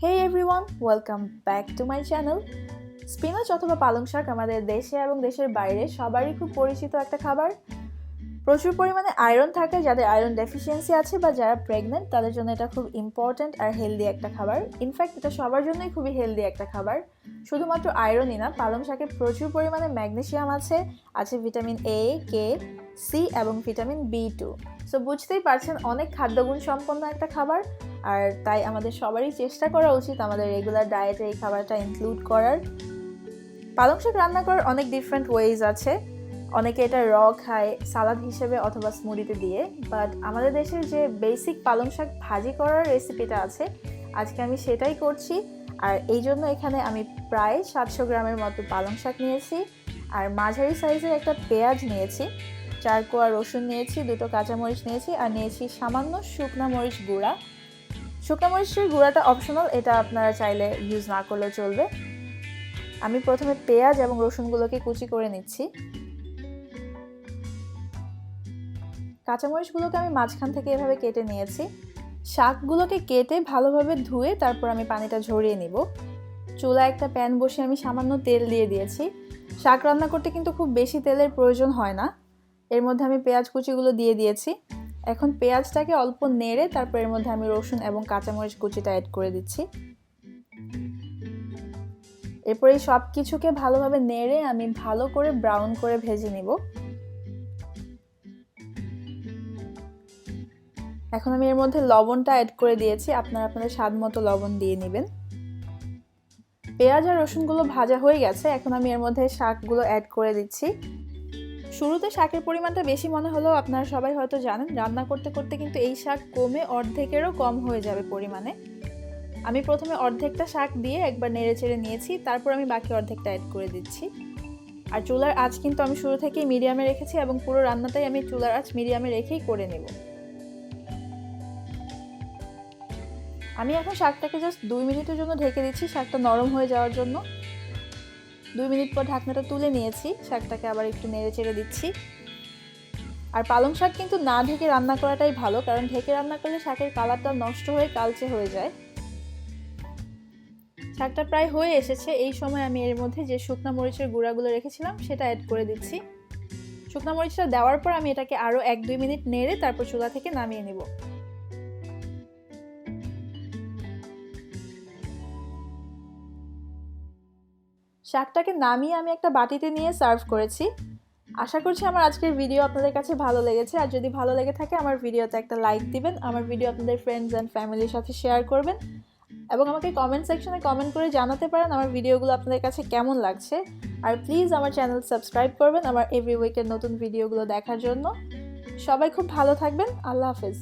Hey everyone, welcome back to my channel. Spinach অথবা পালং শাক আমাদের দেশে এবং দেশের বাইরে সবারই খুব পরিচিত একটা খাবার। প্রচুর পরিমাণে আয়রন থাকে, যাদের আয়রন ডেফিসিয়েন্সি আছে বা যারা প্রেগনেন্ট তাদের জন্য এটা খুব ইম্পর্ট্যান্ট আর হেলদি একটা খাবার। ইনফ্যাক্ট এটা সবার জন্যই খুবই হেলদি একটা খাবার। শুধুমাত্র আয়রনই না, পালং শাকে প্রচুর পরিমাণে ম্যাগনেসিয়াম আছে ভিটামিন এ, কে, সি এবং ভিটামিন বি2। সো বুঝতেই পারছেন অনেক খাদ্যগুণ সম্পন্ন একটা খাবার, আর তাই আমাদের সবারই চেষ্টা করা উচিত আমাদের রেগুলার ডায়েটে এই খাবারটা ইনক্লুড করার। পালং শাক রান্না করার অনেক ডিফারেন্ট ওয়েজ আছে। অনেকে এটা র খায় সালাদ হিসেবে অথবা স্মুদিতে দিয়ে, বাট আমাদের দেশের যে বেসিক পালং শাক ভাজি করার রেসিপিটা আছে আজকে আমি সেটাই করছি। আর এই জন্য এখানে আমি প্রায় 700 গ্রামের মতো পালং শাক নিয়েছি, আর মাঝারি সাইজের একটা পেঁয়াজ নিয়েছি, 4 কোয়া রসুন নিয়েছি, 2টো কাঁচামরিচ নিয়েছি, আর নিয়েছি সামান্য শুকনা মরিচ গুঁড়া। শুকনা মরিচের গুঁড়াটা অপশনাল, এটা আপনারা চাইলে ইউজ না করলেও চলবে। আমি প্রথমে পেঁয়াজ এবং রসুনগুলোকে কুচি করে নিচ্ছি। কাঁচামরিচগুলোকে আমি মাঝখান থেকে এভাবে কেটে নিয়েছি। শাকগুলোকে কেটে ভালোভাবে ধুয়ে তারপর আমি পানিটা ঝরিয়ে নিব। চুলায় একটা প্যান বসে আমি সামান্য তেল দিয়ে দিয়েছি। শাক রান্না করতে কিন্তু খুব বেশি তেলের প্রয়োজন হয় না। এর মধ্যে আমি পেঁয়াজ কুচিগুলো দিয়ে দিয়েছি। এখন পেঁয়াজটাকে অল্প নেড়ে তারপর এর মধ্যে আমি রসুন এবং কাঁচামরিচ কুচিটা অ্যাড করে দিচ্ছি। এরপর এই সব কিছুকে ভালোভাবে নেড়ে আমি ভালো করে ব্রাউন করে ভেজে নিব। এখন আমি এর মধ্যে লবণটা অ্যাড করে দিয়েছি, আপনারা আপনাদের স্বাদ মতো লবণ দিয়ে নেবেন। পেঁয়াজ আর রসুনগুলো ভাজা হয়ে গেছে, এখন আমি এর মধ্যে শাকগুলো অ্যাড করে দিচ্ছি। শুরুতে শাকের পরিমাণটা বেশি মনে হলেও আপনারা সবাই হয়তো জানেন রান্না করতে করতে কিন্তু এই শাক কমে অর্ধেকেরও কম হয়ে যাবে পরিমাণে। আমি প্রথমে অর্ধেকটা শাক দিয়ে একবার নেড়ে চেড়ে নিয়েছি, তারপর আমি বাকি অর্ধেকটা অ্যাড করে দিচ্ছি। আর চুলার আঁচ কিন্তু আমি শুরু থেকেই মিডিয়ামে রেখেছি এবং পুরো রান্নাটাই আমি চুলার আঁচ মিডিয়ামে রেখেই করে নেব। আমি এখন শাকটাকে জাস্ট 2 মিনিটের জন্য ঢেকে দিচ্ছি, শাকটা নরম হয়ে যাওয়ার জন্য। 2 মিনিট পর ঢাকনাটা তুলে নিয়েছি, শাকটাকে আবার একটু নেড়ে চেড়ে দিচ্ছি। আর পালং শাক কিন্তু না ঢেকে রান্না করাটাই ভালো, কারণ ঢেকে রান্না করলে শাকের কালারটা নষ্ট হয়ে কালচে হয়ে যায়। শাকটা প্রায় হয়ে এসেছে, এই সময় আমি এর মধ্যে যে শুকনা মরিচের গুঁড়াগুলো রেখেছিলাম সেটা অ্যাড করে দিচ্ছি। শুকনা মরিচটা দেওয়ার পর আমি এটাকে আরও 1-2 মিনিট নেড়ে তারপর চুলা থেকে নামিয়ে নেব। শাকটাকে নামিয়ে আমি একটা বাটিতে নিয়ে সার্ভ করেছি। আশা করছি আমার আজকের ভিডিও আপনাদের কাছে ভালো লেগেছে, আর যদি ভালো লেগে থাকে আমার ভিডিওতে একটা লাইক দিবেন, আমার ভিডিও আপনাদের ফ্রেন্ডস অ্যান্ড ফ্যামিলির সাথে শেয়ার করবেন, এবং আমাকে কমেন্ট সেকশনে কমেন্ট করে জানাতে পারেন আমার ভিডিওগুলো আপনাদের কাছে কেমন লাগছে। আর প্লিজ আমার চ্যানেল সাবস্ক্রাইব করবেন আমার এভরি উইকের নতুন ভিডিওগুলো দেখার জন্য। সবাই খুব ভালো থাকবেন। আল্লাহ হাফেজ।